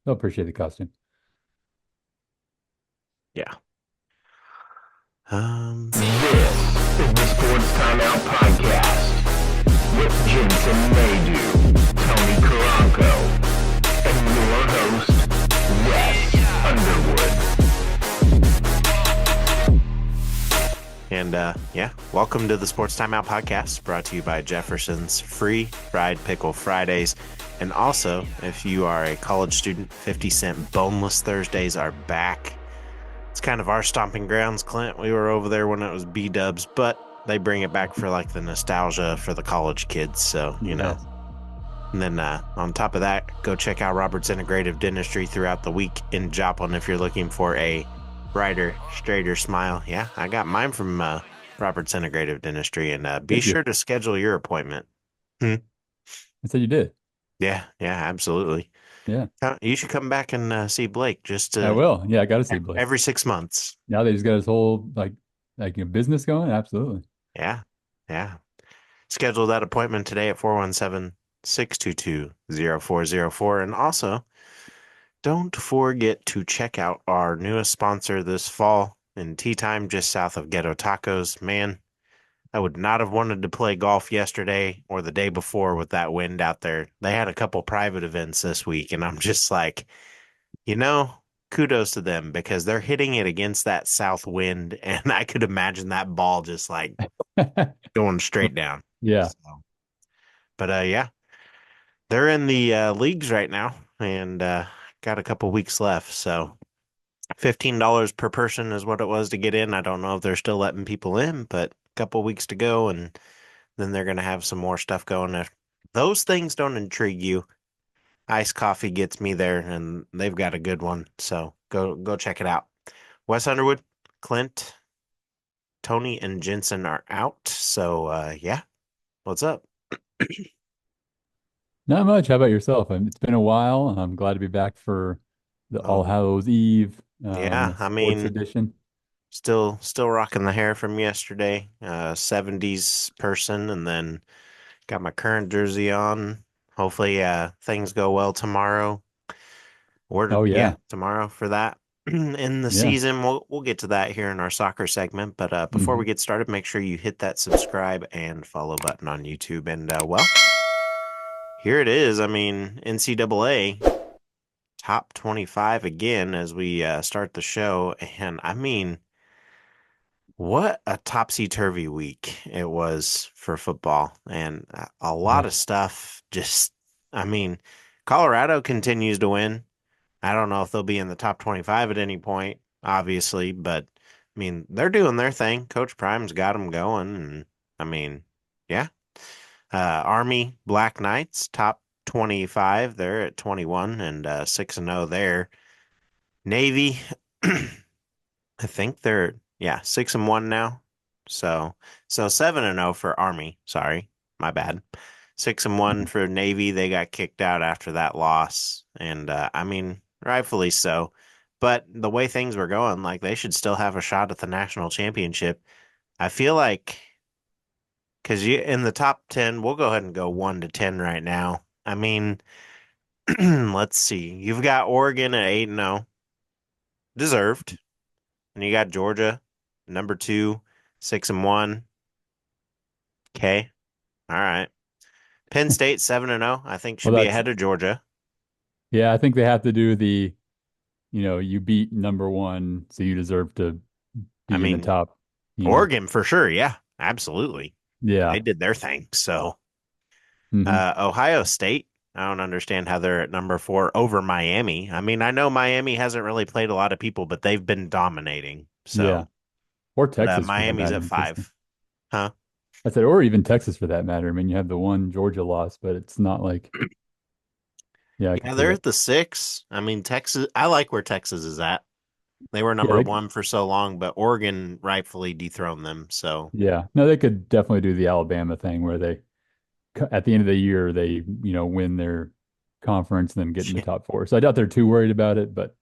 They'll appreciate the costume. Yeah. This is the Sports Timeout Podcast with Jensen Maydew, Tony Caranco, and your host, Wes Underwood. And welcome to the Sports Timeout Podcast, brought to you by Jeffersons, free fried pickle Fridays. And also, if you are a college student, 50-cent boneless Thursdays are back. It's kind of our stomping grounds, Clint. We were over there when it was B-dubs, but they bring it back for like the nostalgia for the college kids. So, you know. And then on top of that, go check out Robert's Integrative Dentistry throughout the week in Joplin if you're looking for a brighter, straighter smile. Yeah, I got mine from Robert's Integrative Dentistry. And be sure to schedule your appointment. I said you did. Yeah, absolutely. Yeah. You should come back and see Blake just I will. Yeah, I got to see Blake. every 6 months. Now that he's got his whole like a business going, absolutely. Yeah. Schedule that appointment today at 417-622-0404. And also, don't forget to check out our newest sponsor this fall in TeeTime, just south of Ghetto Tacos. Man, I would not have wanted to play golf yesterday or the day before with that wind out there. They had a couple private events this week, and I'm just like, kudos to them because they're hitting it against that south wind, and I could imagine that ball just like going straight down. Yeah. So, but they're in the leagues right now, and got a couple weeks left. So $15 per person is what it was to get in. I don't know if they're still letting people in, but a couple weeks to go, and then they're going to have some more stuff going. If those things don't intrigue you, iced coffee gets me there, and they've got a good one. So go check it out. Wes Underwood, Clint, Tony, and Jensen are out. So what's up? Not much. How about yourself? It's been a while. I'm glad to be back for the All Hallows Eve Yeah, I sports mean, edition. still rocking the hair from yesterday. 70s person, and then got my current jersey on. Hopefully, things go well tomorrow. Oh yeah. Tomorrow for that. In the Yeah. season, we'll get to that here in our soccer segment. But before we Mhm. get started, make sure you hit that subscribe and follow button on YouTube. And here it is. I mean, NCAA top 25 again as we start the show. And I mean, what a topsy-turvy week it was for football. And a lot Yeah. of stuff just, I mean, Colorado continues to win. I don't know if they'll be in the top 25 at any point, obviously, but I mean, they're doing their thing. Coach Prime's got them going. And I mean, yeah. Army Black Knights, top 25. They're at 21 and 6-0 there. Navy, I think they're 6-1 now. So 7-0 for Army. Sorry, my bad. 6-1 Mhm. for Navy. They got kicked out after that loss, and I mean, rightfully so. But the way things were going, like they should still have a shot at the national championship. I feel like because you in the top 10, we'll go ahead and go 1 to 10 right now. I mean, let's see. You've got Oregon at 8-0, deserved. And you got Georgia, number 2, 6-1. Okay. All right. Penn State 7-0, I think Well, should be ahead of Georgia. yeah, I think they have to do you beat number one, so you deserve to I be in the mean, top, you know. Oregon for sure. Yeah, absolutely. They Yeah. did their thing. So, Hmm. Ohio State, I don't understand how they're at number 4 over Miami. I mean, I know Miami hasn't really played a lot of people, but they've been dominating. Yeah. So, Or but Texas for that Miami's matter. at Interesting. 5. Huh? I said, or even Texas for that matter. I mean, you have the one Georgia loss, but it's not like, yeah, I could Yeah, see they're that. at the 6. I mean, Texas, I like where Texas is at. They were Yeah, number 1 for so long, but Oregon rightfully dethroned them. So, yeah. No, they could definitely do the Alabama thing where at the end of the year, win their conference and then get in the top four. So I doubt they're too worried about it. But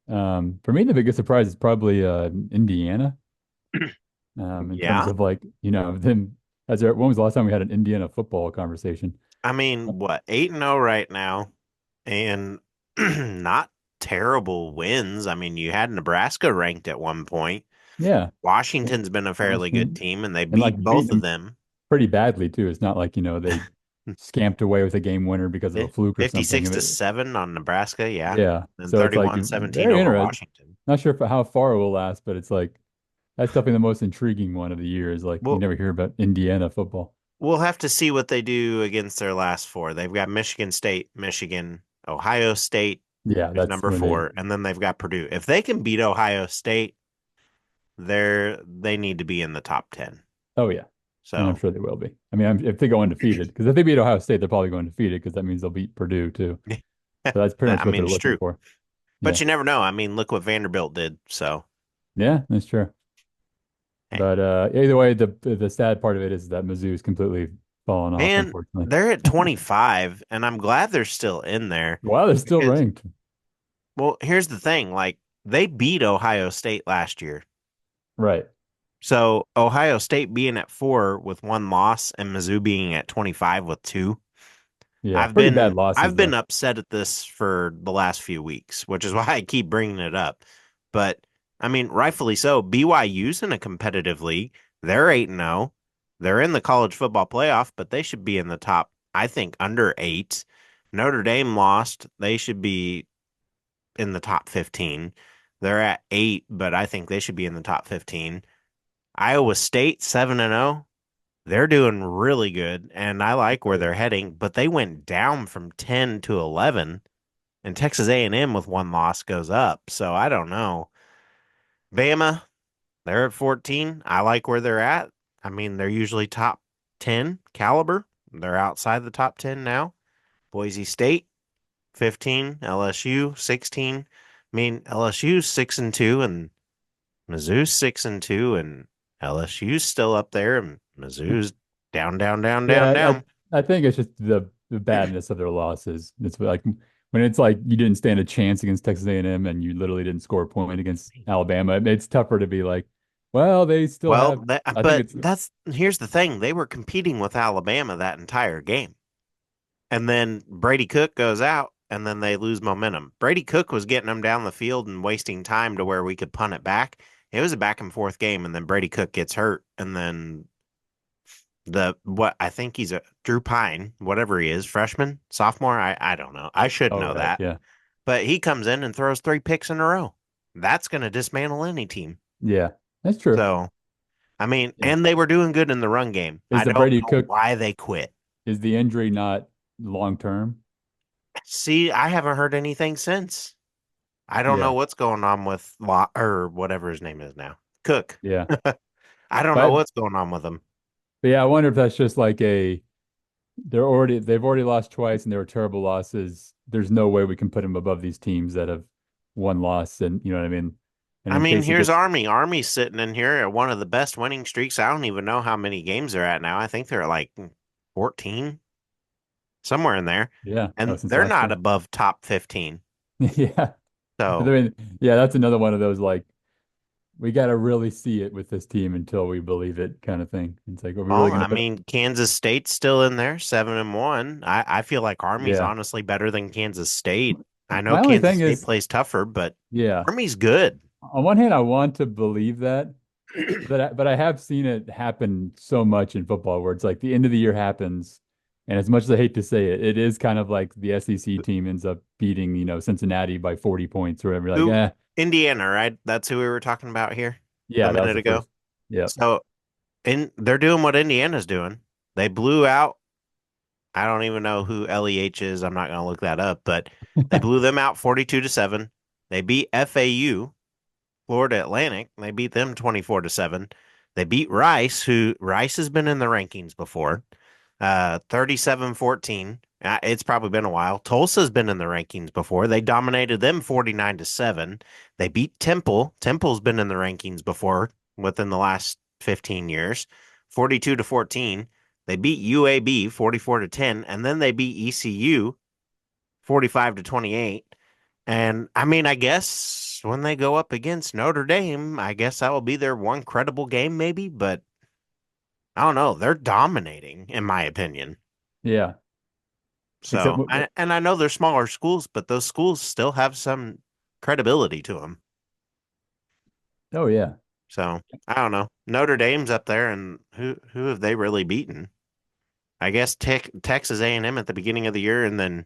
for me, the biggest surprise is probably Indiana. In terms yeah. of them when was the last time we had an Indiana football conversation? I mean, what, 8-0 right now. And not terrible wins. I mean, you had Nebraska ranked at one point. Yeah. Washington's been a fairly good Washington, team, and they and like beat beat both of them them. pretty badly too. It's not like, they scamped away with a game winner because of Yeah, a fluke or something. 56 to 7 on Nebraska, yeah. Yeah. And So it's like 31-17 very over interesting. Washington. Not sure how far it will last, but it's like that's definitely the most intriguing one of the year is like you Well, never hear about Indiana football. we'll have to see what they do against their last four. They've got Michigan State, Michigan, Ohio State Yeah, is that's number when they four, and then they've got Purdue. If they can beat Ohio State, they need to be in the top 10. oh yeah. And I'm So, sure they will be. I mean, if they go undefeated, because if they beat Ohio State, they're probably going undefeated because that means they'll beat Purdue too. So that's pretty much I what mean, they're it's looking true. for. But Yeah. you never know. I mean, look what Vanderbilt did. So, Yeah, that's true. hey, But either way, the sad part of it is that Mizzou's completely fallen off, man, unfortunately. they're at 25, and I'm glad they're still in there Wow, they're still because, ranked. well, here's the thing. Like, they beat Ohio State last year. Right. So, Ohio State being at 4 with one loss and Mizzou being at 25 with two. Yeah, I've pretty bad been losses I've been though. upset at this for the last few weeks, which is why I keep bringing it up. But I mean, rightfully so. BYU's in a competitive league. They're 8-0. They're in the college football playoff, but they should be in the top, I think, under 8. Notre Dame lost. They should be in the top 15. They're at 8, but I think they should be in the top 15. Iowa State 7-0. They're doing really good, and I like where they're heading, but they went down from 10 to 11, and Texas A&M with one loss goes up. So I don't know. Bama, they're at 14. I like where they're at. I mean, they're usually top 10 caliber. They're outside the top 10 now. Boise State, 15. LSU, 16. I mean, LSU's 6-2, and Mizzou's 6-2, and LSU's still up there, and Mizzou's down, down, down, down, Yeah, down. I think it's just the badness of their losses. It's like when it's like you didn't stand a chance against Texas A&M and M and you literally didn't score a point against Alabama. It's tougher to be like, well, they still Well, have. that, I think but it's that's here's the thing. They were competing with Alabama that entire game. And then Brady Cook goes out and then they lose momentum. Brady Cook was getting them down the field and wasting time to where we could punt it back. It was a back and forth game, and then Brady Cook gets hurt, and then what I think he's a Drew Pine, whatever he is, freshman, sophomore. I don't know. I should oh know right, that. yeah, But he comes in and throws 3 picks in a row. That's going to dismantle any team. yeah, that's true. So, I mean, Yeah, and they were doing good in the run game. is I the don't Brady know Cook why they quit. is the injury not long term? See, I haven't heard anything since. I don't know Yeah, what's going on with or whatever his name is now. Cook. yeah, I don't know but what's going on with him. but yeah, I wonder if that's just like they've already lost twice and they were terrible losses. There's no way we can put them above these teams that have one loss, and you know what I mean. And I in mean, case it here's gets Army. Army's sitting in here at one of the best winning streaks. I don't even know how many games they're at now. I think they're at like 14, somewhere in there. yeah, oh, And since they're last not year, above top 15. yeah. I So, mean, yeah, that's another one of those like we got to really see it with this team until we believe it kind of thing. It's like, are we really well, going to I put? mean, Kansas State's still in there, 7-1. I feel like Army's Yeah. honestly better than Kansas State. I know My only Kansas thing State is, plays tougher, but yeah. Army's good. On one hand, I want to believe that, but I have seen it happen so much in football where it's like the end of the year happens, and as much as I hate to say it, it is kind of like the SEC team ends up beating, Cincinnati by 40 points or whatever. You're like, Who? eh, Indiana, right? That's who we were talking about here a yeah, that was minute the ago. first. Yeah. So, they're doing what Indiana's doing. They blew out. I don't even know who LEH is. I'm not going to look that up, but they blew them out 42-7. They beat FAU, Florida Atlantic. They beat them 24-7. They beat Rice, who Rice has been in the rankings before, 37-14. It's probably been a while. Tulsa's been in the rankings before. They dominated them 49-7. They beat Temple. Temple's been in the rankings before within the last 15 years, 42-14. They beat UAB 44-10, and then they beat ECU 45-28. And I mean, I guess when they go up against Notre Dame, I guess that will be their one credible game, maybe. But I don't know. They're dominating, in my opinion. Yeah. Except, So, and I know they're smaller schools, but those schools still have some credibility to them. oh yeah, So, I don't know. Notre Dame's up there, and who have they really beaten? I guess Texas A&M at the beginning of the year, and then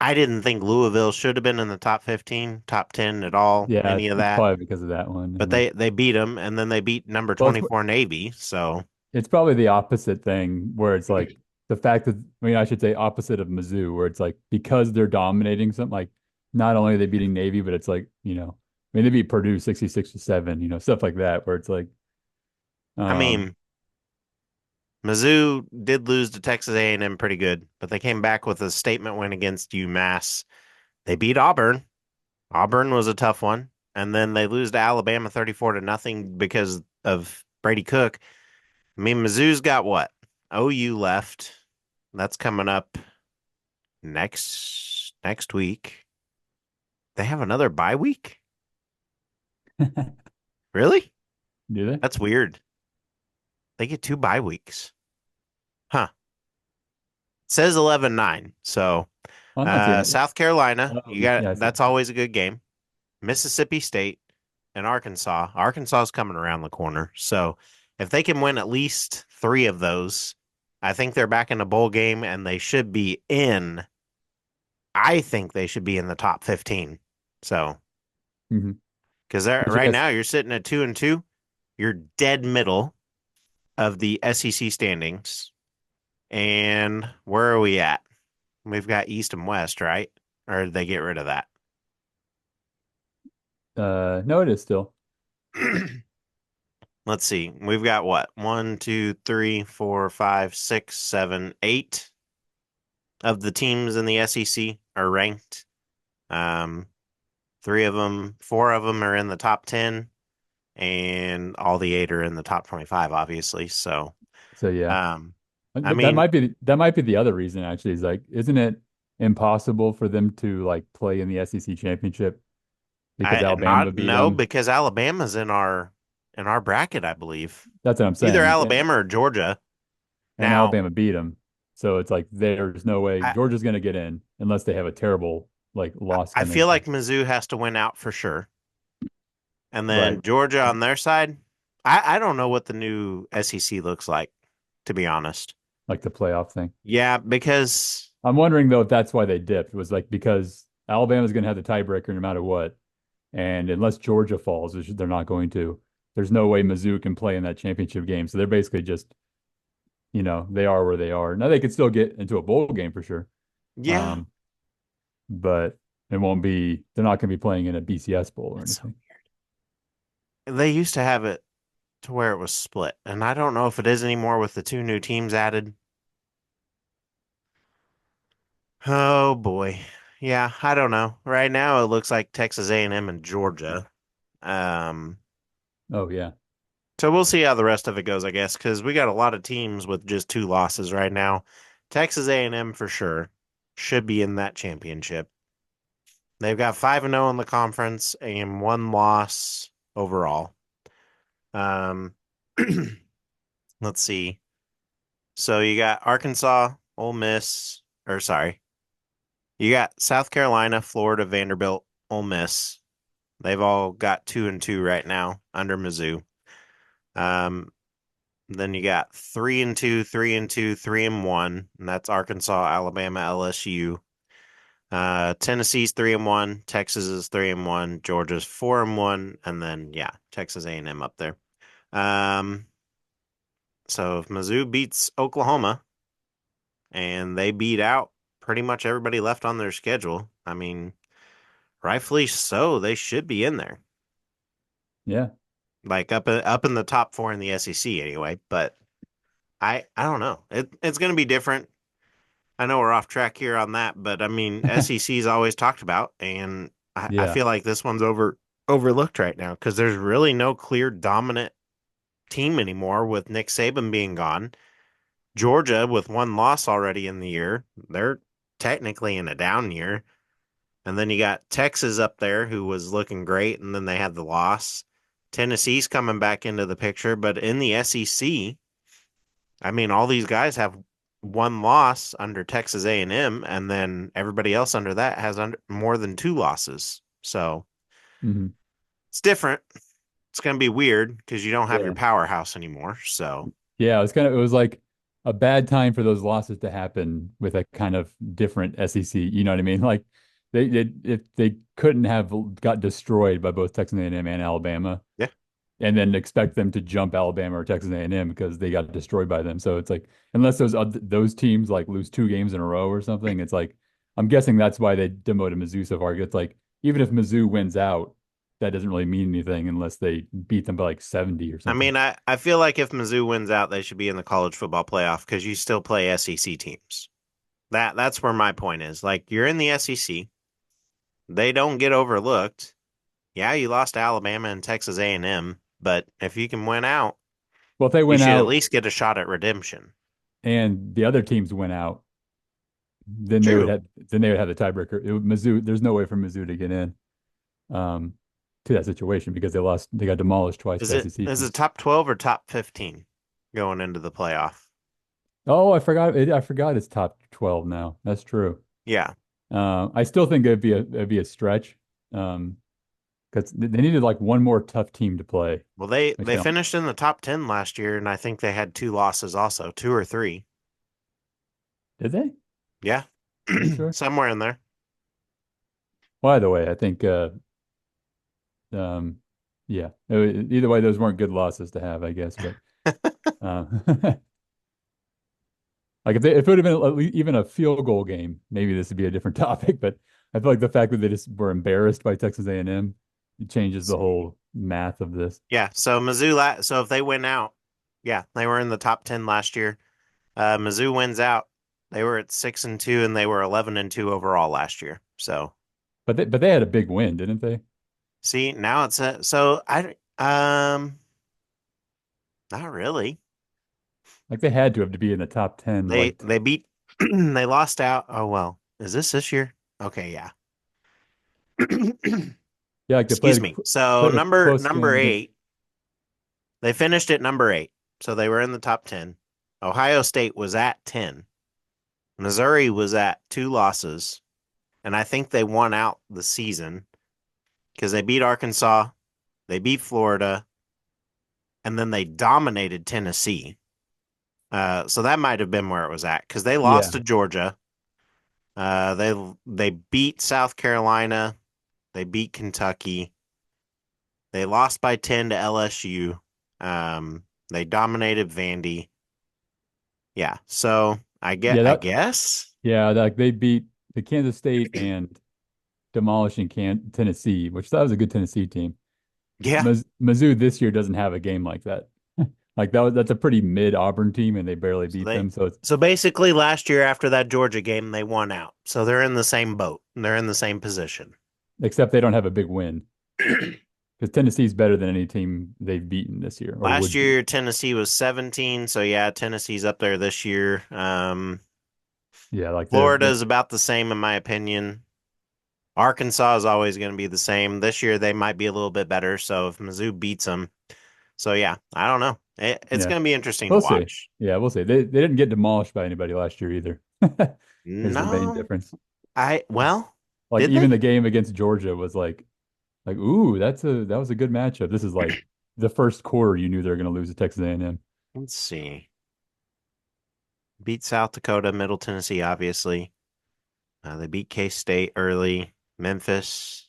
I didn't think Louisville should have been in the top 15, top 10 at all, yeah, any of it's that. probably because of that one. But And like, they beat them, and then they beat number well, 24 Navy. So, it's probably the opposite thing where it's like the fact that, I mean, I should say opposite of Mizzou, where it's like because they're dominating something, like not only are they beating Navy, but it's like, I mean, they beat Purdue 66-7, stuff like that, where it's like, I um, mean, Mizzou did lose to Texas A&M pretty good, but they came back with a statement win against UMass. They beat Auburn. Auburn was a tough one, and then they lose to Alabama 34 to nothing because of Brady Cook. I mean, Mizzou's got what? OU left. That's coming up next week. They have another bye week? Really? do they? That's weird. They get 2 bye weeks. Huh. It says 11-9. So, I'm not seeing it. South Carolina, Oh, you got yeah, I see. that's always a good game. Mississippi State and Arkansas. Arkansas is coming around the corner. So, if they can win at least 3 of those, I think they're back in a bowl game and they should be in. I think they should be in the top 15. So, Hmm. because Which I right guess, now you're sitting at 2-2, you're dead middle of the SEC standings. And where are we at? We've got East and West, right? Or did they get rid of that? no, it is still. Let's see. We've got what? 1, 2, 3, 4, 5, 6, 7, 8 of the teams in the SEC are ranked. Um, 4 of them are in the top 10, and all the 8 are in the top 25, obviously. So, So yeah, um, I that mean, might be the other reason actually is like, isn't it impossible for them to like play in the SEC championship because I Alabama not beat no them? because Alabama's in our bracket, I believe. That's what I'm Either saying. Alabama or Georgia. And Now, Alabama beat them. So it's like there's no way I Georgia's going to get in unless they have a terrible like loss I coming feel in. like Mizzou has to win out for sure. And then Right. Georgia on their side, I don't know what the new SEC looks like, to be honest. Like the playoff thing. Yeah, because I'm wondering though if that's why they dipped was like because Alabama's going to have the tiebreaker no matter what. And unless Georgia falls, which they're not going to, there's no way Mizzou can play in that championship game. So they're basically just, they are where they are. Now they could still get into a bowl game for sure. yeah, Um, but they're not going to be playing in a BCS bowl or it's so anything. weird. They used to have it to where it was split, and I don't know if it is anymore with the 2 new teams added. Oh boy. Yeah, I don't know. Right now it looks like Texas A&M and Georgia. Um, Oh yeah. so we'll see how the rest of it goes, I guess, because we got a lot of teams with just 2 losses right now. Texas A&M for sure should be in that championship. They've got 5-0 in the conference and 1 loss overall. Um, let's see. So you got Arkansas, Ole Miss, or sorry, you got South Carolina, Florida, Vanderbilt, Ole Miss. They've all got 2-2 right now under Mizzou. Um, then you got 3-2, 3-2, 3-1, and that's Arkansas, Alabama, LSU. Tennessee's 3-1, Texas is 3-1, Georgia's 4-1, and then yeah, Texas A&M up there. So if Mizzou beats Oklahoma and they beat out pretty much everybody left on their schedule, I mean, rightfully so, they should be in there, Yeah. like up in the top 4 in the SEC anyway. But I don't know. It's going to be different. I know we're off track here on that, but I mean, SEC's always talked about, and I Yeah. feel like this one's overlooked right now because there's really no clear dominant team anymore with Nick Saban being gone. Georgia, with 1 loss already in the year, they're technically in a down year. And then you got Texas up there, who was looking great, and then they had the loss. Tennessee's coming back into the picture, but in the SEC, I mean, all these guys have one loss under Texas A&M, and then everybody else under that has more than 2 losses. So Mhm. it's different. It's going to be weird because you don't have your Yeah. powerhouse anymore. So Yeah, it was like a bad time for those losses to happen with a kind of different SEC. You know what I mean? Like if they couldn't have got destroyed by both Texas A&M and Alabama, yeah, and then expect them to jump Alabama or Texas A&M because they got destroyed by them. So it's like unless those teams like lose 2 games in a row or something, it's like I'm guessing that's why they demoted Mizzou so far. It's like even if Mizzou wins out, that doesn't really mean anything unless they beat them by like 70 or I something. mean, I feel like if Mizzou wins out, they should be in the college football playoff because you still play SEC teams. That's where my point is. Like you're in the SEC, they don't get overlooked. Yeah, you lost to Alabama and Texas A&M, but if you can win out, Well, if they you win should at out least get a shot at redemption. and the other teams went out, then they would True. have the tiebreaker. Mizzou, there's no way for Mizzou to get in um, to that situation because they got demolished twice Is by it SEC is it teams. top 12 or top 15 going into the playoff? Oh, I forgot it's top 12 now. That's true. Yeah. I still think it'd be a stretch because they needed like one more tough team to play, Well, they which they they don't. finished in the top 10 last year, and I think they had 2 losses also, 2 or 3. Did they? Yeah. Are you sure? Somewhere in there. By the way, I think um, yeah. Either way, those weren't good losses to have, I guess. But uh, like if it would have been even a field goal game, maybe this would be a different topic. But I feel like the fact that they just were embarrassed by Texas A&M, it changes Let's the see. whole math of this. Yeah, so so if they win out, yeah, they were in the top 10 last year. Mizzou wins out. They were at 6-2 and they were 11-2 overall last year. So, But they had a big win, didn't they? see, now it's so not really. Like they had to have to be in the top 10. Like They beat they lost out. Oh well. Is this year? Okay, yeah. yeah, like they Excuse me. So played a close number game against. 8, they finished at number 8. So they were in the top 10. Ohio State was at 10. Missouri was at 2 losses, and I think they won out the season because they beat Arkansas, they beat Florida, and then they dominated Tennessee. So that might have been where it was at because they lost Yeah, to Georgia. They beat South Carolina, they beat Kentucky, they lost by 10 to LSU. They dominated Vandy. Yeah, so yeah, I that guess. yeah, like they beat the Kansas State and demolishing Tennessee, which that was a good Tennessee team. Yeah. Mizzou this year doesn't have a game like that. Like that's a pretty mid Auburn team, and they barely So beat them. So it's so basically last year after that Georgia game they won out. So they're in the same boat. They're in the same position. except they don't have a big win because Tennessee's better than any team they've beaten this year or Last would beat. year Tennessee was 17, so yeah, Tennessee's up there this year. Yeah, like Florida is about the same in my opinion. Arkansas is always going to be the same. This year they might be a little bit better, so if Mizzou beats them. So yeah, I don't know. It's yeah, going to be interesting to we'll see. watch. Yeah, we'll see. They didn't get demolished by anybody last year either. Is the main No, difference. well, Like did even they? the game against Georgia was like ooh, that was a good matchup. This is like the first quarter you knew they were going to lose to Texas A&M. Let's see. Beat South Dakota, Middle Tennessee, obviously. They beat K-State early. Memphis,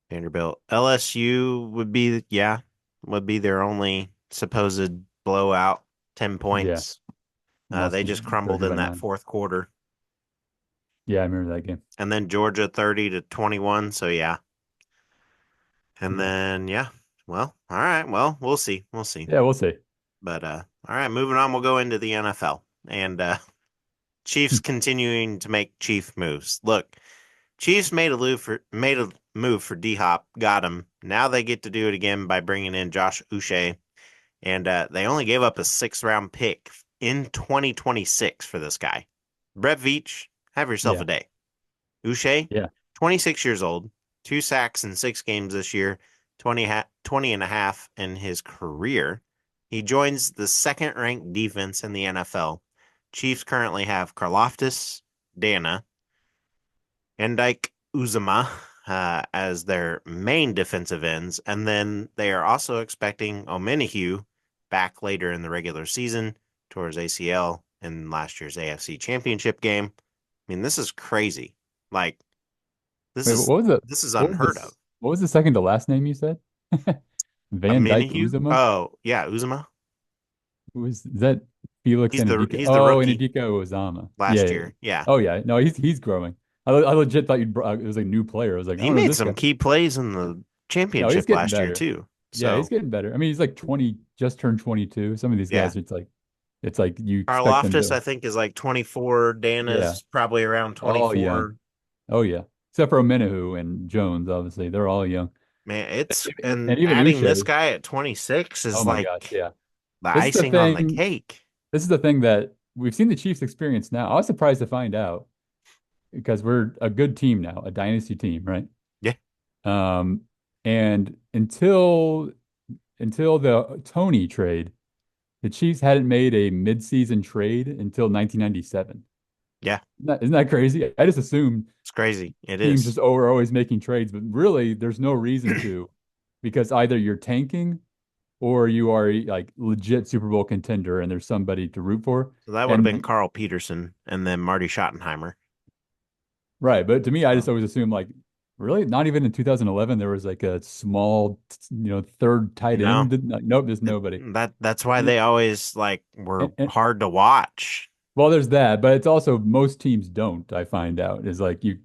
Vanderbilt. LSU would be their only supposed blowout, 10 Yeah, points. lost They just crumbled Georgia by in that 9. fourth quarter. Yeah, I remember that game. And then Georgia 30-21. So yeah. And Yeah, then yeah. Well, all right. Well, we'll see. We'll see. yeah, we'll see. But all right, moving on, we'll go into the NFL. And Chiefs continuing to make Chief moves. Look, Chiefs made a move for D Hop, got him. Now they get to do it again by bringing in Josh Uche, and they only gave up a 6th round pick in 2026 for this guy. Brett Veach, have yourself Yeah, a day. Uche, yeah, 26 years old, 2 sacks in 6 games this year, 20 and a half in his career. He joins the second-ranked defense in the NFL, Chiefs currently have Karlaftis, Dana, Endike Uzama as their main defensive ends. And then they are also expecting Omenihu back later in the regular season towards ACL in last year's AFC Championship game. I mean, this is crazy. Like, this Wait, is what was the this is what was unheard of. this? What was the second to last name you said? Van Dyke Omenihu? Uzama? Oh, yeah, Uzama. Is that Felix Anadika? He's the Oh, rookie Anadika Ozama. Yeah, last yeah, yeah. year. Yeah. Oh yeah. No, he's growing. I legit thought it was a new player. I was like, I He don't know made this guy. some key plays in the No, he's championship getting last year better. too. Yeah, he's So getting better. I mean, he's like 20, just turned 22. Some of these yeah. guys, it's like you expect them Karlaftis, to. I think, is like 24. Yeah. Dana's probably around All young. 24. Oh yeah. Except for Omenihu and Jones, obviously. They're all young. Man, it's And and even adding this Uche. guy at 26 Oh is my gosh. like Yeah. the This is the icing on the thing. cake. This is the thing that we've seen the Chiefs experience now. I was surprised to find out because we're a good team now, a dynasty team, right? Yeah, Um, and until the Tony trade, the Chiefs hadn't made a midseason trade until 1997. yeah, Isn't that crazy? I just assumed it's crazy. It teams is. just were always making trades, but really there's no reason to because either you're tanking or you are a, like legit Super Bowl contender and there's somebody to root for. So that would have been And Carl Peterson and then Marty Schottenheimer. right, but to me, I just So, always assumed like really not even in 2011 there was like a small, third tight no, end. Nope, there's nobody. that's why they always like were And, hard to watch. well, there's that, but it's also most teams don't. I find out is like you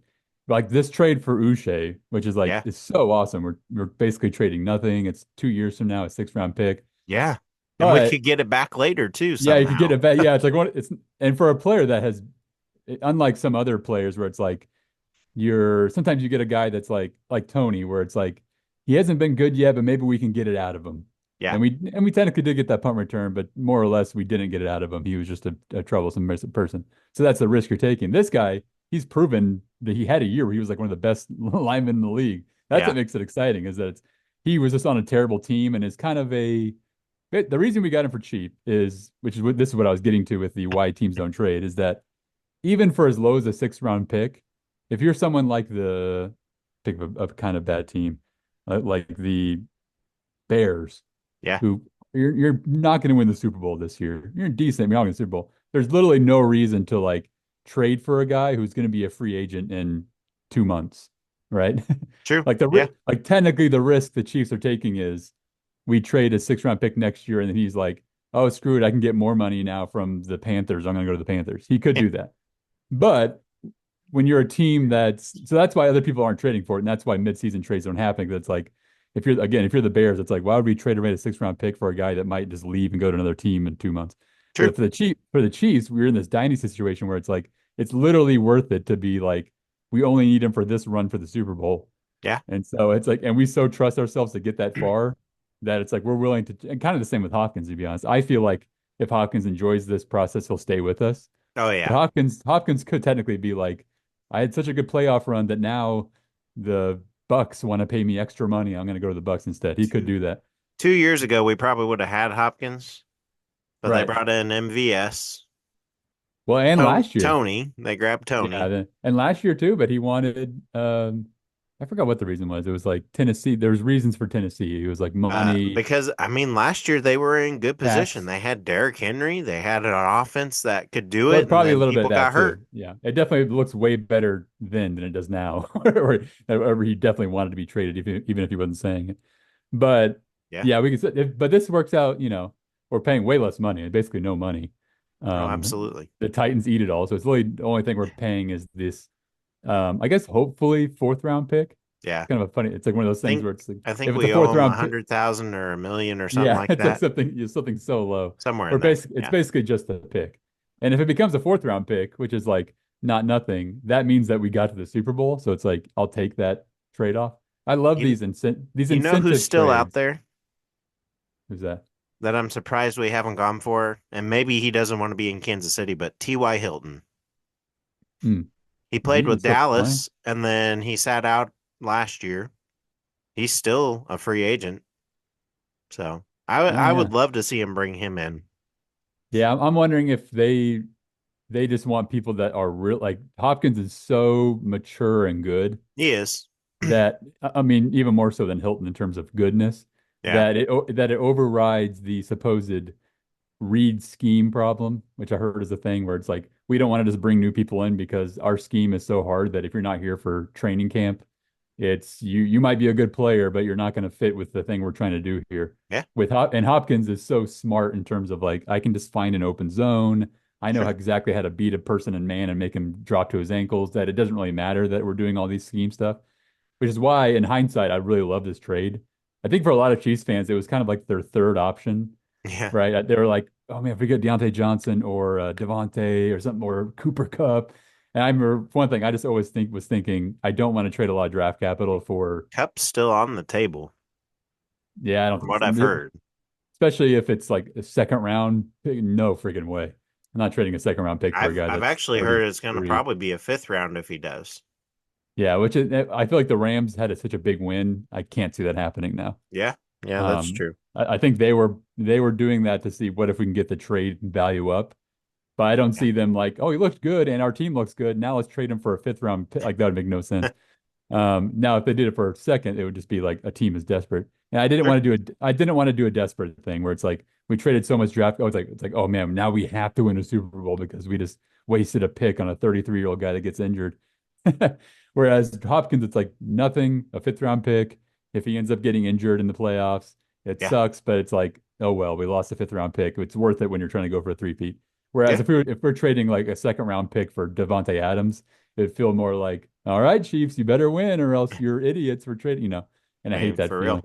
like this trade for Uche, which is like Yeah, is so awesome. We're basically trading nothing. It's 2 years from now, a 6th round pick. yeah, and we But could get it back later too yeah, you could get somehow. it back. Yeah, it's like one. It's and for a player that has, unlike some other players where it's like you're sometimes you get a guy that's like Tony, where it's like he hasn't been good yet, but maybe we can get it out of him. Yeah, And we technically did get that punt return, but more or less we didn't get it out of him. He was just a troublesome person. So that's the risk you're taking. This guy, he's proven that he had a year where he was like one of the best linemen in the league. That's yeah, what makes it exciting, is that he was just on a terrible team and is kind of the reason we got him for cheap is, this is what I was getting to with the why teams don't trade, is that even for as low as a 6th round pick, if you're someone like the pick of a kind of bad team, like the Bears, yeah. who you're not going to win the Super Bowl this year. You're decent, you're not going to the Super Bowl. There's literally no reason to like trade for a guy who's going to be a free agent in 2 months, right? True. Like Yeah, like technically the risk the Chiefs are taking is we trade a 6th round pick next year, and then he's like, oh screw it, I can get more money now from the Panthers. I'm going to go to the Panthers. He could yeah, do that, but when you're a team that's why other people aren't trading for it, and that's why midseason trades don't happen. Because it's like if you're the Bears, it's like why would we trade away a 6th round pick for a guy that might just leave and go to another team in 2 months? true. But for the Chiefs, we're in this dynasty situation where it's like it's literally worth it to be like we only need him for this run for the Super Bowl, Yeah, and so it's like and we so trust ourselves to get that far that it's like we're willing to, and kind of the same with Hopkins, to be honest. I feel like if Hopkins enjoys this process, he'll stay with us. oh But yeah. Hopkins could technically be like, I had such a good playoff run that now the Bucks want to pay me extra money. I'm going to go to the Bucks instead. He could Two, do that. 2 years ago, we probably would have had Hopkins, but they Right. brought in MVS. Well, and last year, Tony, they grabbed yeah, Tony. and last year too. But he wanted, I forgot what the reason was. It was like Tennessee. There was reasons for Tennessee. It was like money, Because I mean, last year they were in good position. tax. They had Derrick Henry. They had an offense that could do Well, it, and probably a then little bit people of that got too. hurt. Yeah, it definitely looks way better then than it does now. or he definitely wanted to be traded, even if he wasn't saying it. But Yeah. yeah, we can. But this works out. We're paying way less money, basically no money. Oh, Um, absolutely. the Titans eat it all, so it's really the only thing we're paying is this. I guess hopefully 4th round pick. Yeah. It's kind of a funny. It's like one of those things Think where it's like I think if it's a we owe fourth them round pick, 100,000 or 1 million or something yeah, like it's like that. something so low. Somewhere Or in there. it's Yeah. basically just a pick. And if it becomes a 4th round pick, which is like not nothing, that means that we got to the Super Bowl. So it's like I'll take that trade off. I love You, these you know who's incentive still out trades. there Who's that? that I'm surprised we haven't gone for? And maybe he doesn't want to be in Kansas City, but T.Y. Hilton. Hmm. He Is he played even with still playing? Dallas and then he sat out last year. He's still a free agent. So Oh I yeah. would love to see him bring him in. Yeah, I'm wondering if they they just want people that are real. Like Hopkins is so mature and good He is. that I mean, even more so than Hilton in terms of goodness, Yeah. that it overrides the supposed read scheme problem, which I heard is a thing where it's like we don't want to just bring new people in because our scheme is so hard that if you're not here for training camp, it's you might be a good player, but you're not going to fit with the thing we're trying to do here. Yeah. And Hopkins is so smart in terms of like I can just find an open zone. I know exactly how to beat a person in man and make him drop to his ankles, that it doesn't really matter that we're doing all these scheme stuff, which is why in hindsight I really love this trade. I think for a lot of Chiefs fans, it was kind of like their third option, Yeah. right? They were like, oh man, if we get Deontay Johnson or Devontae or something or Cooper Cup. And I remember one thing I just always was thinking I don't want to trade a lot of draft capital for, Cup's still on the table, yeah, I don't from what I've heard. especially if it's like a second round pick. No freaking way. I'm not trading a second round pick for a guy I've that's actually heard it's going to 33. probably be a fifth round if he does. Yeah, which is, I feel like the Rams had such a big win. I can't see that happening now. Yeah. Yeah, that's true. I think they were doing that to see what if we can get the trade value up. But I don't Yeah. see them like, oh, he looked good and our team looks good. Now let's trade him for a fifth round pick. Like that would make no sense. Now if they did it for a second, it would just be like a team is desperate. And Sure. I didn't want to do a desperate thing where it's like we traded so much draft. Oh, it's like, oh man, now we have to win a Super Bowl because we just wasted a pick on a 33-year-old guy that gets injured. Whereas Hopkins, it's like nothing, a fifth round pick. If he ends up getting injured in the playoffs, it Yeah. sucks, but it's like, oh well, we lost a fifth round pick. It's worth it when you're trying to go for a three-peat. Whereas Yeah. if we're trading like a second round pick for Devontae Adams, it'd feel more like, all right, Chiefs, you better win or else you're idiots for trading. And I I hate mean, that for real. feeling.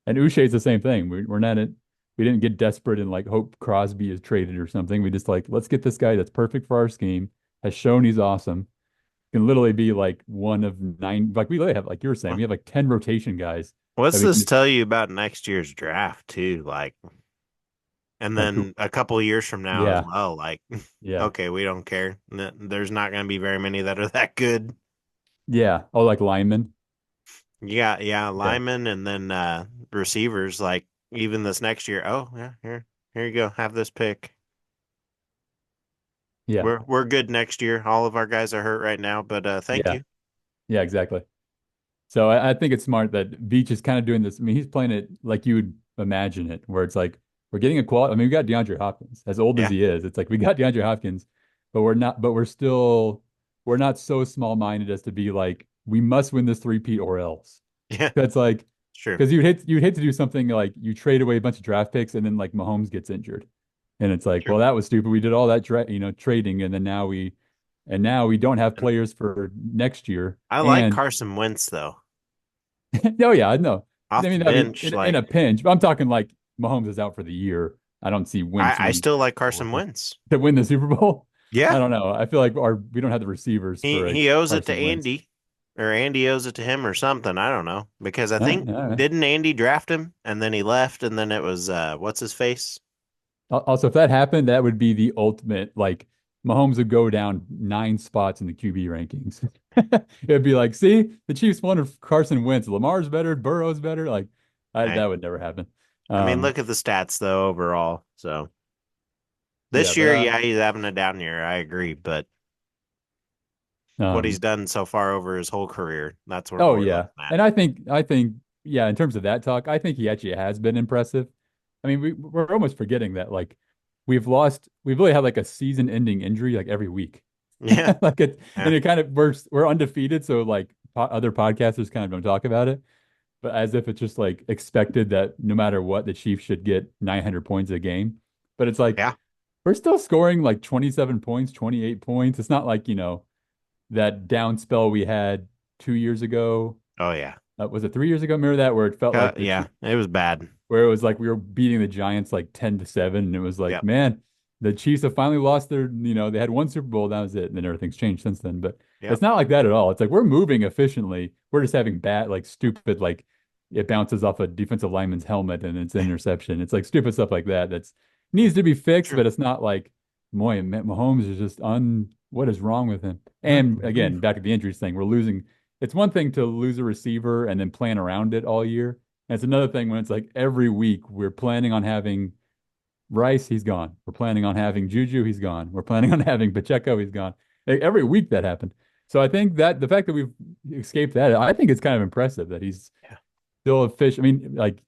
And Uche's the same thing. We're not in, we didn't get desperate and like hope Crosby is traded or something. We just like, let's get this guy that's perfect for our scheme, has shown he's awesome, can literally be like one of nine. Like we literally have, like you were saying, we have like 10 rotation guys that What's we can this just tell you about next year's draft too? Like, and like who, then a couple of years from now as yeah, well. Like, yeah, okay, we don't care. There's not going to be very many that are that good. yeah. Oh, like linemen. Yeah, yeah, Yeah, linemen and then receivers. Like even this next year. Oh, yeah, here you go. Have this pick. yeah, We're good next year. All of our guys are hurt right now, but thank yeah, you. yeah, exactly. So I think it's smart that Beach is kind of doing this. I mean, he's playing it like you would imagine it, where it's like we're getting a quality. I mean, we got DeAndre Hopkins, as old as Yeah, he is. It's like we got DeAndre Hopkins, but we're not so small-minded as to be like we must win this three-peat or else. yeah, That's like it's true. because you'd hate to do something like you trade away a bunch of draft picks and then like Mahomes gets injured, and it's like, True. well, that was stupid. We did all that trading, and then now we don't have And players for next year, I like and Carson Wentz though. oh yeah, I know. Off the I mean, bench, in like a pinch, but I'm talking like Mahomes is out for the year. I don't see Wentz I winning still like Super Carson Bowl Wentz. to win the Super Bowl. Yeah, I don't know. I feel like we don't have the receivers for a he owes it to Carson Wentz. Andy, or Andy owes it to him, or something. I don't know because I All right, think all right. didn't Andy draft him and then he left, and then it was what's his face? Also, if that happened, that would be the ultimate. Like Mahomes would go down 9 spots in the QB rankings. It'd be like, see, the Chiefs won if Carson Wentz. Lamar's better, Burrow's better. Like that I would never happen. I mean, Um, look at the stats though overall. So yeah, this but year, yeah, he's having a down year. I agree, but what he's um, done so far over his whole career, that's what oh we're yeah, looking at. and I think yeah, in terms of that talk, I think he actually has been impressive. I mean, we're almost forgetting that like we've really had like a season-ending injury like every week, Yeah, like it, yeah, and it kind of we're undefeated, so like other podcasters kind of don't talk about it, but as if it's just like expected that no matter what, the Chiefs should get 900 points a game, but it's like yeah. we're still scoring like 27 points, 28 points. It's not like that down spell we had 2 years ago. Oh yeah, Was it 3 years ago? Remember that where it felt like yeah. It was bad. where it was like we were beating the Giants like 10-7, and it was like, Yep, man, the Chiefs have finally lost they had one Super Bowl, that was it, and then everything's changed since then. But yep. it's not like that at all. It's like we're moving efficiently. We're just having bad, like stupid, like it bounces off a defensive lineman's helmet and it's an interception. It's like stupid stuff like that that's needs to be fixed, True. but it's not like boy, Mahomes is just what is wrong with him? And again, back to the injuries thing, we're losing. It's one thing to lose a receiver and then plan around it all year. And it's another thing when it's like every week we're planning on having Rice, he's gone. We're planning on having Juju, he's gone. We're planning on having Pacheco, he's gone. Like, every week that happened. So I think that the fact that we've escaped that, I think it's kind of impressive that he's Yeah. still a fish. I mean, like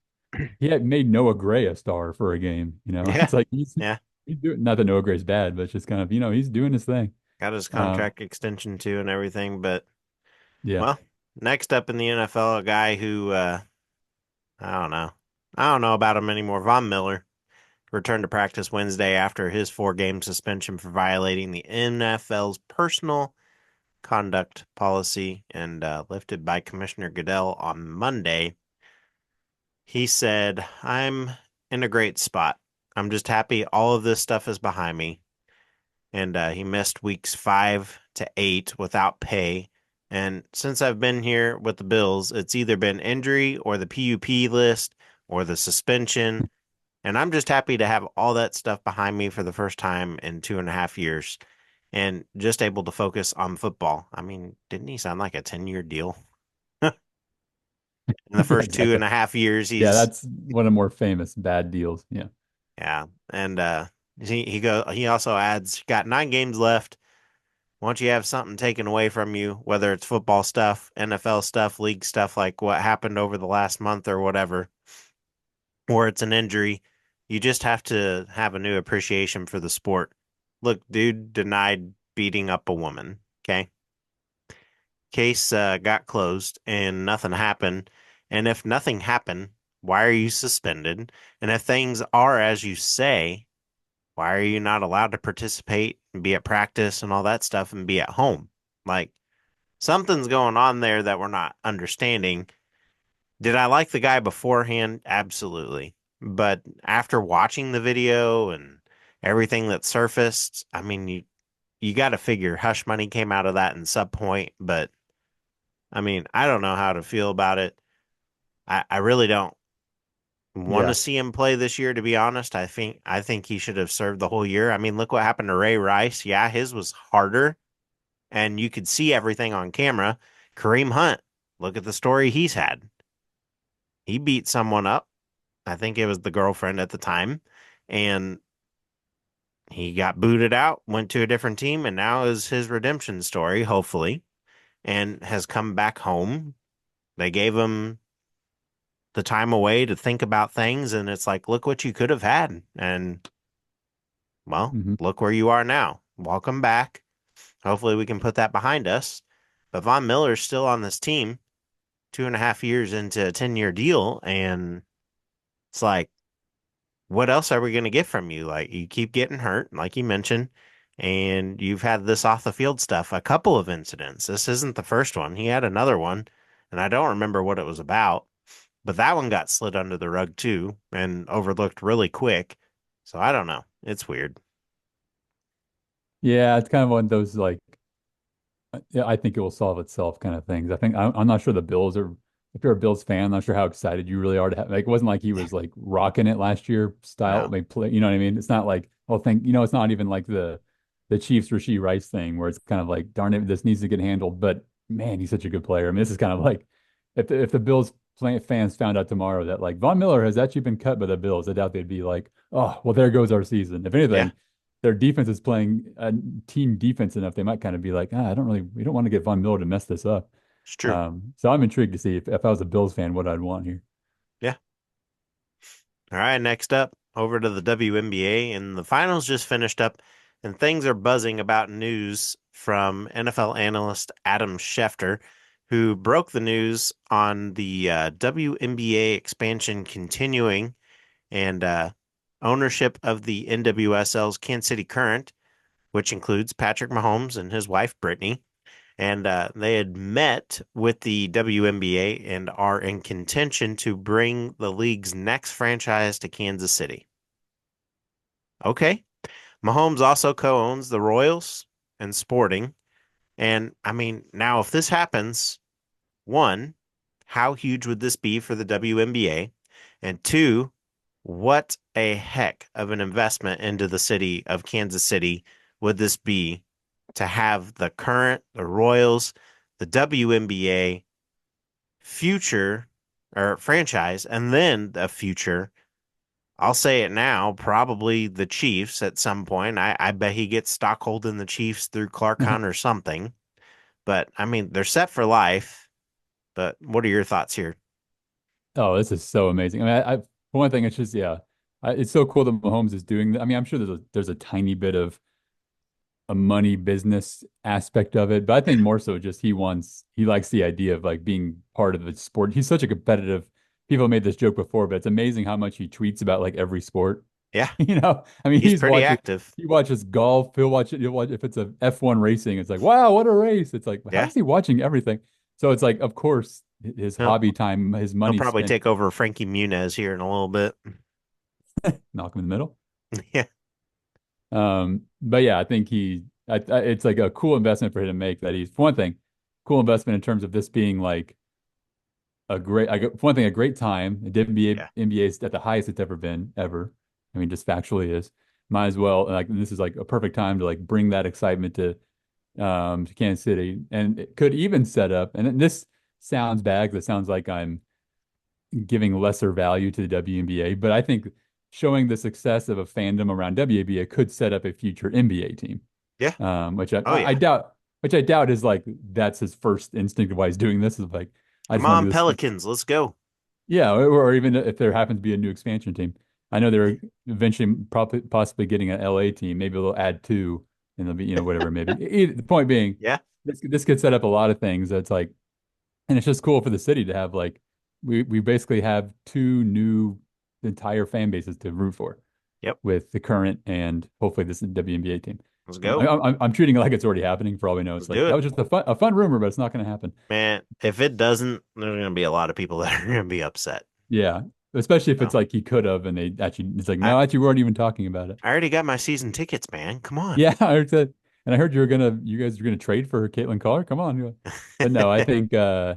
he had made Noah Gray a star for a game. Yeah. It's like Yeah. he's doing, not that Noah Gray's bad, but it's just kind of he's doing his thing. Got his Um, contract extension too and everything. But, yeah, well, next up in the NFL, a guy who, I don't know. I don't know about him anymore. Von Miller returned to practice Wednesday after his 4-game suspension for violating the NFL's personal conduct policy and lifted by Commissioner Goodell on Monday. He said, I'm in a great spot. I'm just happy all of this stuff is behind me. And he missed weeks 5 to 8 without pay. And since I've been here with the Bills, it's either been injury or the PUP list or the suspension. And I'm just happy to have all that stuff behind me for the first time in 2.5 years and just able to focus on football. I mean, didn't he sound like a 10-year deal? In the yeah, first two exactly. and a half years, Yeah, he's that's one of the more famous bad deals. Yeah. yeah. And he also adds, got 9 games left. Once you have something taken away from you, whether it's football stuff, NFL stuff, league stuff, like what happened over the last month or whatever, or it's an injury, you just have to have a new appreciation for the sport. Look, dude denied beating up a woman. Okay. Case got closed and nothing happened. And if nothing happened, why are you suspended? And if things are as you say, why are you not allowed to participate and be at practice and all that stuff and be at home? Like, something's going on there that we're not understanding. Did I like the guy beforehand? Absolutely. But after watching the video and everything that surfaced, I mean, you got to figure hush money came out of that in some point. But I mean, I don't know how to feel about it. I really don't want to Yeah. see him play this year, to be honest. I think he should have served the whole year. I mean, look what happened to Ray Rice. Yeah, his was harder, and you could see everything on camera. Kareem Hunt, look at the story he's had. He beat someone up. I think it was the girlfriend at the time, and he got booted out, went to a different team, and now is his redemption story, hopefully, and has come back home. They gave him the time away to think about things, and it's like, look what you could have had. And well, Hmm. look where you are now. Welcome back. Hopefully we can put that behind us. But Von Miller's still on this team 2.5 years into a 10-year deal. And it's like, what else are we going to get from you? Like, you keep getting hurt, like you mentioned, and you've had this off the field stuff, a couple of incidents. This isn't the first one. He had another one, and I don't remember what it was about, but that one got slid under the rug too and overlooked really quick. So I don't know. It's weird. Yeah, it's kind of one of those like, yeah, I think it will solve itself kind of things. I think I'm not sure the Bills are. If you're a Bills fan, I'm not sure how excited you really are to have. Like, it wasn't like he was like rocking it last year style. No. Like play, you know what I mean? It's not like it's not even like the Chiefs Rasheed Rice thing where it's kind of like, darn it, this needs to get handled. But man, he's such a good player. I mean, this is kind of like if the Bills fans found out tomorrow that like Von Miller has actually been cut by the Bills, I doubt they'd be like, oh, well, there goes our season. If Yeah, anything, their defense is playing a team defense enough, they might kind of be like, we don't want to get Von Miller to mess this up. it's true. So I'm intrigued to see if I was a Bills fan, what I'd want here. Yeah. All right, next up, over to the WNBA, and the finals just finished up, and things are buzzing about news from NFL analyst Adam Schefter, who broke the news on the WNBA expansion continuing and ownership of the NWSL's Kansas City Current, which includes Patrick Mahomes and his wife Brittany. And they had met with the WNBA and are in contention to bring the league's next franchise to Kansas City. Okay. Mahomes also co-owns the Royals and Sporting. And I mean, now if this happens, one, how huge would this be for the WNBA? And two, what a heck of an investment into the city of Kansas City would this be to have the current, the Royals, the WNBA future or franchise, and then the future I'll say it now, probably the Chiefs at some point. I bet he gets stockhold in the Chiefs through Clark Hunt or something. But I mean, they're set for life. But what are your thoughts here? Oh, this is so amazing. I mean, for one thing, it's just yeah, it's so cool that Mahomes is doing that. I mean, I'm sure there's a tiny bit of a money business aspect of it, but I think more so just he likes the idea of like being part of the sport. He's such a competitive. People made this joke before, but it's amazing how much he tweets about like every sport. Yeah, I mean, he's pretty active. he watches golf. He'll watch it. He'll watch if it's a F1 racing. It's like, wow, what a race! It's like, how Yeah, is he watching everything? So it's like, of course, his he'll, hobby time, his he'll money probably spent, take over Frankie Muniz here in a little bit. knock him in the middle. Yeah, But yeah, I think it's like a cool investment for him to make. That he's for one thing, cool investment in terms of this being like for one thing, a great time. The yeah, NBA is at the highest it's ever been, ever. I mean, just factually is. Might as well, like, this is like a perfect time to like bring that excitement to Kansas City. And it could even set up, and this sounds bad because it sounds like I'm giving lesser value to the WNBA, but I think showing the success of a fandom around WNBA could set up a future NBA team. yeah. Which Oh I yeah. doubt, is like that's his first instinct of why he's doing this is like I Come just want to on, do this. Pelicans, let's go. Yeah, or even if there happens to be a new expansion team. I know they're eventually probably possibly getting an LA team. Maybe they'll add two, and they'll be whatever. Maybe the point being, Yeah. this could set up a lot of things. That's like, and it's just cool for the city to have like we basically have two new entire fan bases to root for Yep. with the current and hopefully this WNBA team. Let's go. I'm treating it like it's already happening. For all we know, Let's it's like do that it. was just a fun rumor, but it's not going to happen. Man, if it doesn't, there's gonna be a lot of people that are gonna be upset. Yeah, especially if So it's like he could have, and they actually it's like I, no, actually we weren't even talking about it. I already got my season tickets, man. Come on. Yeah, I heard that, and I heard you guys were gonna trade for Caitlin Carr. Come on, but no, I think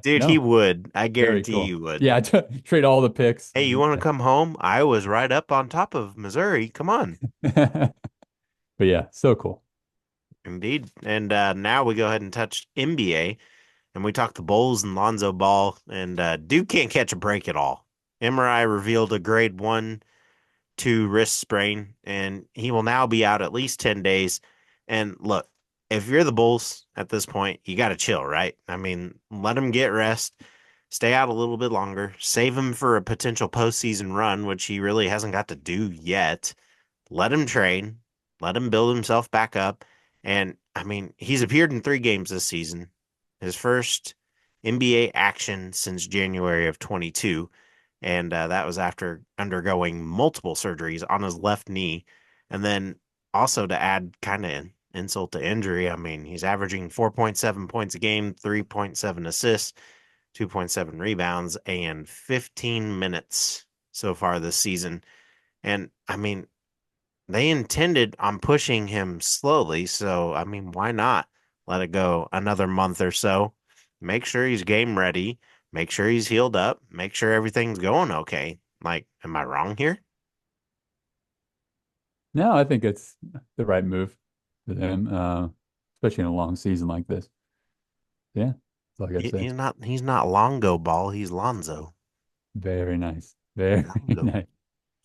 Dude, he no, would. I very guarantee cool. you would. Yeah, trade all the picks. Hey, you want to come home? I was right up on top of Missouri. Come on. But yeah, so cool. Indeed. And now we go ahead and touch NBA, and we talk the Bulls and Lonzo Ball, and Duke can't catch a break at all. MRI revealed a grade 1-2 wrist sprain, and he will now be out at least 10 days. And look, if you're the Bulls at this point, you got to chill, right? I mean, let him get rest, stay out a little bit longer, save him for a potential postseason run, which he really hasn't got to do yet. Let him train, let him build himself back up. And I mean, he's appeared in 3 games this season, his first NBA action since January of 22. And that was after undergoing multiple surgeries on his left knee. And then also to add kind of insult to injury, I mean, he's averaging 4.7 points a game, 3.7 assists, 2.7 rebounds, and 15 minutes so far this season. And I mean, they intended on pushing him slowly. So, I mean, why not let it go another month or so? Make sure he's game ready. Make sure he's healed up. Make sure everything's going okay. Like, am I wrong here? No, I think it's the right move for them, especially in a long season like this. Yeah, that's all I got to say. He's not Longo Ball. He's Lonzo. Very nice. Very Longo. nice.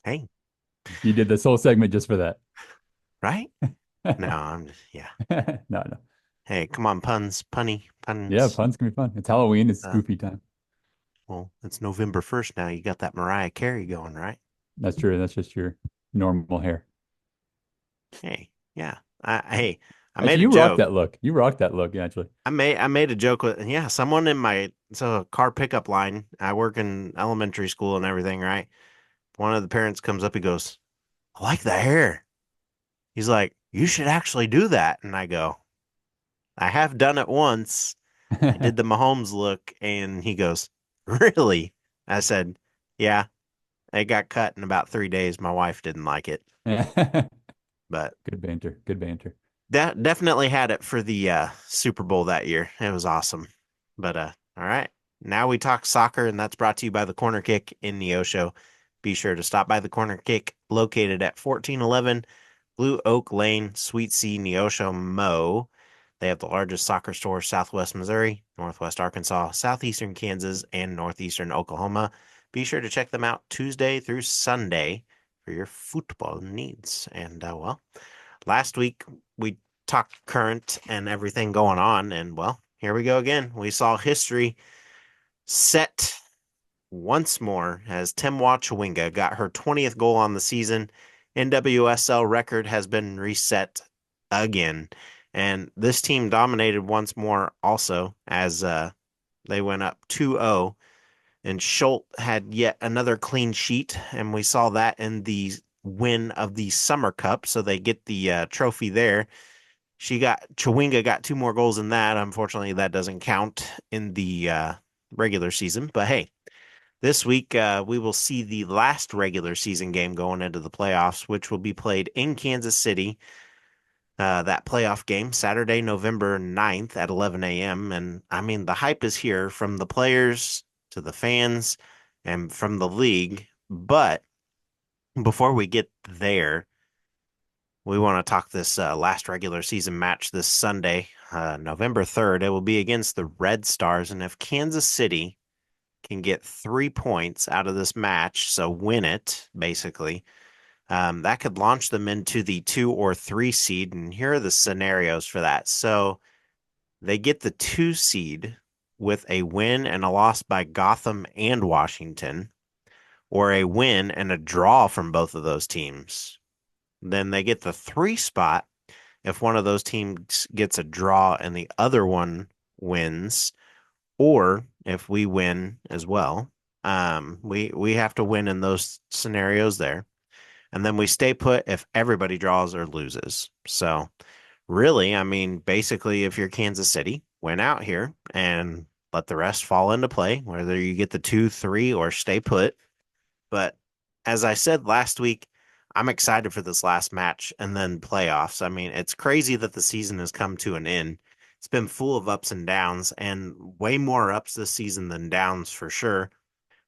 Hey, You did this whole segment just for that. right? No, I'm just, yeah. No, no. Hey, come on, puns, Yeah, puns. puns can be fun. It's Halloween. It's Uh, goofy time. well, it's November 1st now. You got that Mariah Carey going, right? That's true. That's just your normal hair. Hey, yeah. Hey, I Actually, made a you rock joke. that look. You rock that look, actually. I made a joke with someone in my car pickup line. I work in elementary school and everything, right? One of the parents comes up, he goes, "I like the hair." He's like, "You should actually do that." And I go, "I have done it once. I did the Mahomes look." And he goes, "Really?" I said, "Yeah, it got cut in about 3 days. My wife didn't like it, Good but banter. Good banter. that definitely had it for the Super Bowl that year. It was awesome. But all right. Now we talk soccer, and that's brought to you by the Corner Kick in Neosho. Be sure to stop by the Corner Kick located at 1411 Blue Oak Lane, Suite C, Neosho, Mo. They have the largest soccer store Southwest Missouri, Northwest Arkansas, Southeastern Kansas, and Northeastern Oklahoma. Be sure to check them out Tuesday through Sunday for your football needs. And well, last week we talked current and everything going on, and well, here we go again. We saw history set once more as Timwa Chawinga got her 20th goal on the season. NWSL record has been reset again. And this team dominated once more also as they went up 2-0. And Schultz had yet another clean sheet. And we saw that in the win of the Summer Cup. So they get the trophy there. Chawinga got 2 more goals in that. Unfortunately, that doesn't count in the regular season. But hey, this week, we will see the last regular season game going into the playoffs, which will be played in Kansas City. That playoff game, Saturday, November 9th at 11 a.m. And I mean, the hype is here from the players to the fans and from the league. But before we get there, we want to talk this last regular season match this Sunday, November 3rd. It will be against the Red Stars. And if Kansas City can get 3 points out of this match, so win it, basically, that could launch them into the 2 or 3 seed. And here are the scenarios for that. So they get the 2 seed with a win and a loss by Gotham and Washington, or a win and a draw from both of those teams. Then they get the 3 spot if one of those teams gets a draw and the other one wins, or if we win as well. We have to win in those scenarios there. And then we stay put if everybody draws or loses. So really, I mean, basically, if you're Kansas City, win out here and let the rest fall into play, whether you get the 2, 3, or stay put. But as I said last week, I'm excited for this last match and then playoffs. I mean, it's crazy that the season has come to an end. It's been full of ups and downs, and way more ups this season than downs for sure.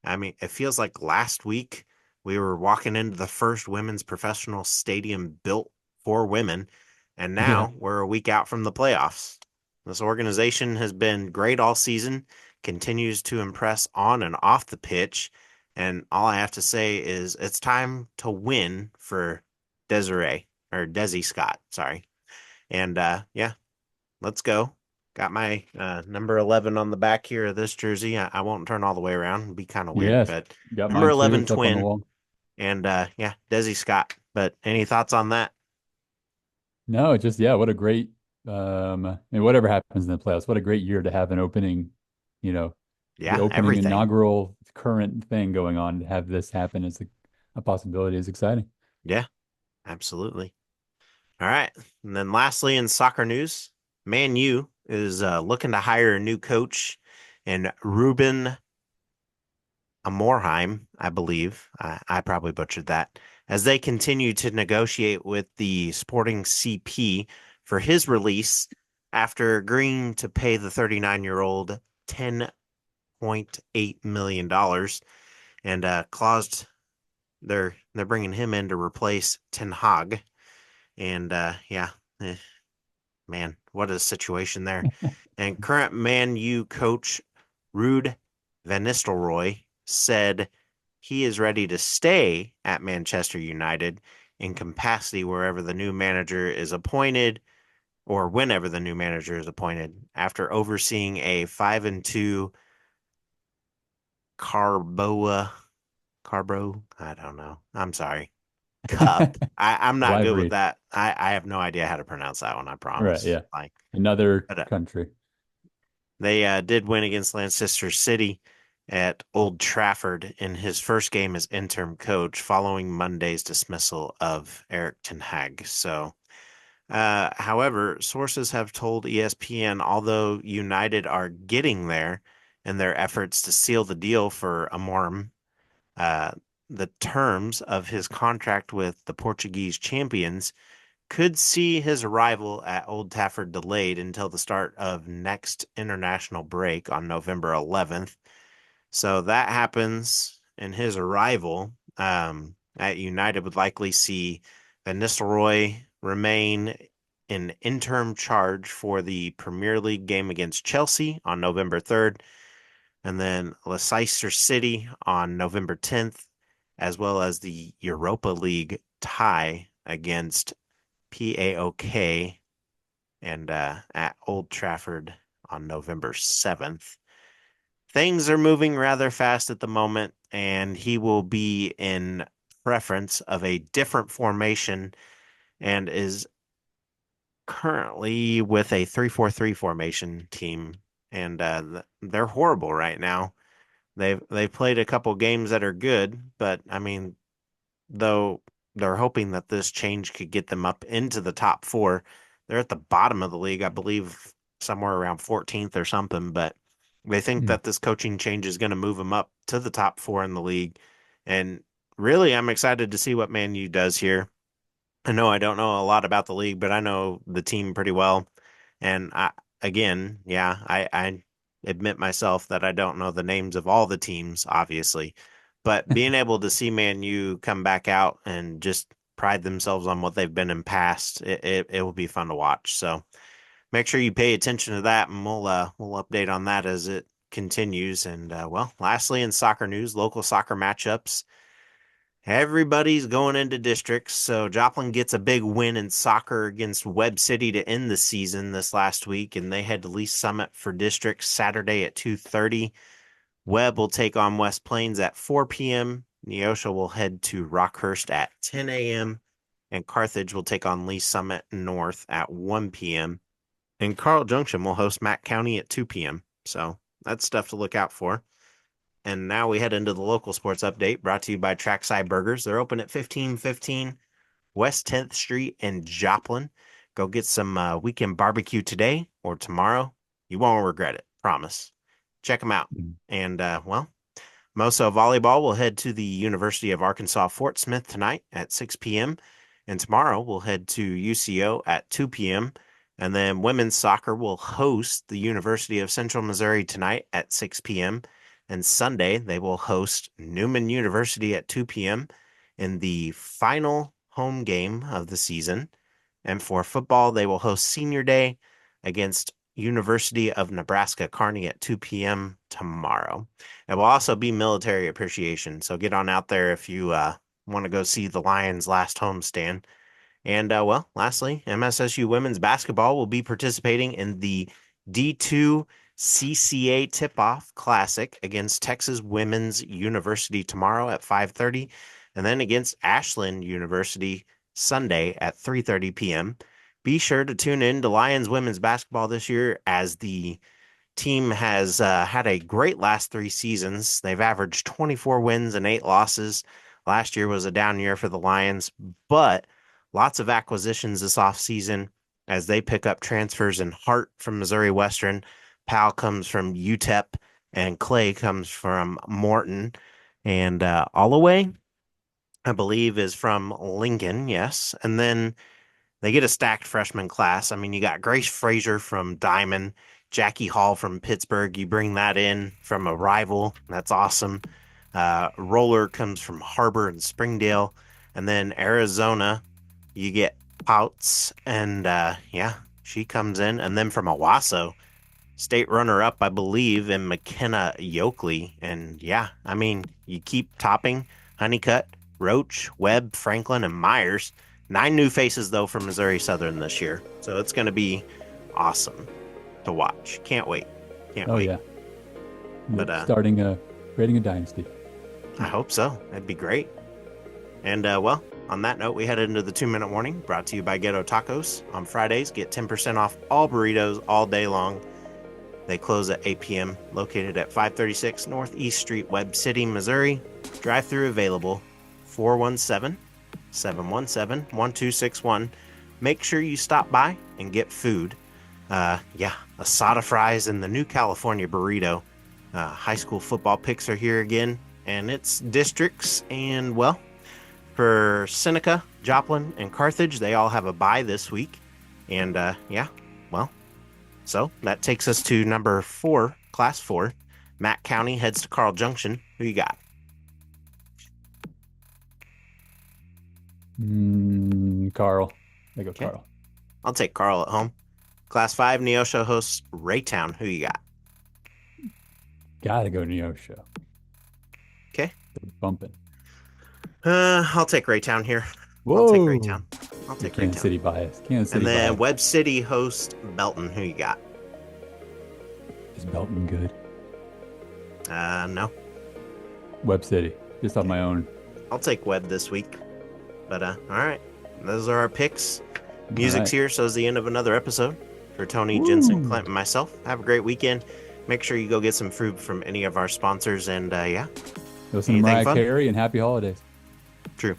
I mean, it feels like last week we were walking into the first women's professional stadium built for women, and now we're a week out from the playoffs. This organization has been great all season, continues to impress on and off the pitch, and all I have to say is it's time to win for Desi Scott, sorry. And yeah, let's go. Got my number 11 on the back here of this jersey. I won't turn all the way around. It'd be kind of weird, Yes, but got number mine too. 11 It's up on the twin. wall. And yeah, Desi Scott. But any thoughts on that? No, it's just what a great and whatever happens in the playoffs, what a great year to have an opening, the Yeah, opening everything. inaugural current thing going on. To have this happen is a possibility is exciting. Yeah, absolutely. All right. And then lastly, in soccer news, Man U is looking to hire a new coach, and Ruben Amorheim, I believe. I probably butchered that. As they continue to negotiate with the Sporting CP for his release after agreeing to pay the 39-year-old $10.8 million, and claused they're bringing him in to replace Ten Hag. And yeah, man, what a situation there. And current Man U coach Ruud Van Nistelrooy said he is ready to stay at Manchester United in capacity wherever the new manager is appointed, or whenever the new manager is appointed, after overseeing a 5-2 Carbo, I don't know. I'm sorry. Cup. I'm not good with Rivalry. that. I have no idea how to pronounce that one, I Right, promise. yeah. Like, Another but country. they did win against Leicester City at Old Trafford in his first game as interim coach following Monday's dismissal of Eric Ten Hag. So, however, sources have told ESPN, although United are getting there in their efforts to seal the deal for Amorim, the terms of his contract with the Portuguese champions could see his arrival at Old Trafford delayed until the start of next international break on November 11th. So that happens, and his arrival at United would likely see Van Nistelrooy remain in interim charge for the Premier League game against Chelsea on November 3rd, and then Leicester City on November 10th, as well as the Europa League tie against PAOK and at Old Trafford on November 7th. Things are moving rather fast at the moment, and he will be in preference of a different formation and is currently with a 3-4-3 formation team, and they're horrible right now. They've played a couple games that are good, but I mean, though they're hoping that this change could get them up into the top four. They're at the bottom of the league, I believe, somewhere around 14th or something, but they think that this coaching change is going to move them up to the top four in the league. And really, I'm excited to see what Man U does here. I know I don't know a lot about the league, but I know the team pretty well. And I admit myself that I don't know the names of all the teams, obviously. But being able to see Man U come back out and just pride themselves on what they've been in past, it will be fun to watch. So make sure you pay attention to that, and we'll update on that as it continues. And lastly, in soccer news, local soccer matchups. Everybody's going into districts, so Joplin gets a big win in soccer against Webb City to end the season this last week, and they head to Lee's Summit for districts Saturday at 2:30. Webb will take on West Plains at 4 p.m. Neosho will head to Rockhurst at 10 a.m., and Carthage will take on Lee's Summit North at 1 p.m. And Carl Junction will host Mack County at 2 p.m. So that's stuff to look out for. And now we head into the local sports update brought to you by Trackside Burgers. They're open at 1515 West 10th Street in Joplin. Go get some weekend barbecue today or tomorrow. You won't regret it. Promise. Check them out. And, Moso Volleyball will head to the University of Arkansas Fort Smith tonight at 6 p.m. And tomorrow we'll head to UCO at 2 p.m. And then women's soccer will host the University of Central Missouri tonight at 6 p.m. And Sunday, they will host Newman University at 2 p.m. in the final home game of the season. And for football, they will host Senior Day against University of Nebraska Kearney at 2 p.m. tomorrow. It will also be military appreciation, so get on out there if you want to go see the Lions' last homestand. And, lastly, MSSU women's basketball will be participating in the D2 CCA Tip-Off Classic against Texas Women's University tomorrow at 5:30, and then against Ashland University Sunday at 3:30 p.m. Be sure to tune in to Lions women's basketball this year, as the team has had a great last 3 seasons. They've averaged 24 wins and 8 losses. Last year was a down year for the Lions, but lots of acquisitions this offseason as they pick up transfers in Hart from Missouri Western. Powell comes from UTEP, and Clay comes from Morton. And Holloway, I believe, is from Lincoln, yes. And then they get a stacked freshman class. I mean, you got Grace Frazier from Diamond, Jackie Hall from Pittsburgh. You bring that in from a rival. That's awesome. Roller comes from Harbor and Springdale. And then Arizona, you get Pouts. And, she comes in. And then from Owasso, state runner-up, I believe, in McKenna Yoakley. And, you keep topping Honeycutt, Roach, Webb, Franklin, and Myers. 9 new faces, though, from Missouri Southern this year. So it's going to be awesome to watch. Can't wait. Can't wait. Yeah. But creating a dynasty. I hope so. That'd be great. And, on that note, we head into the 2-minute warning brought to you by Ghetto Tacos. On Fridays, get 10% off all burritos all day long. They close at 8 p.m., located at 536 Northeast Street, Webb City, Missouri. Drive-through available, 417-717-1261. Make sure you stop by and get food. Asada fries and the new California burrito. High school football picks are here again, and it's districts. And, for Seneca, Joplin, and Carthage, they all have a bye this week. And, so that takes us to number 4, Class 4. Mack County heads to Carl Junction. Who you got? Carl. I go Carl. I'll take Carl at home. Class 5, Neosho hosts Raytown. Who you got? Gotta go Neosho. Okay. Bumping. I'll take Raytown here. I'll take Whoa. Raytown. I'll take Kansas Raytown. City bias. Kansas City And then bias. Webb City host Belton. Who you got? Is Belton good? No. Webb City. Just on my own. I'll take Webb this week. But all right. Those are our picks. Music's here, so is the end of another episode. For Tony, Jensen, Clint, and myself. Have a great weekend. Make sure you go get some food from any of our sponsors, and yeah. Listen to Mariah Carey and happy holidays. True.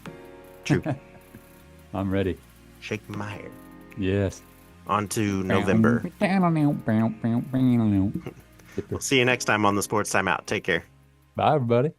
I'm ready. Shake my hair. Yes. On to November. We'll see you next time on the Sports Timeout. Take care. Bye, everybody.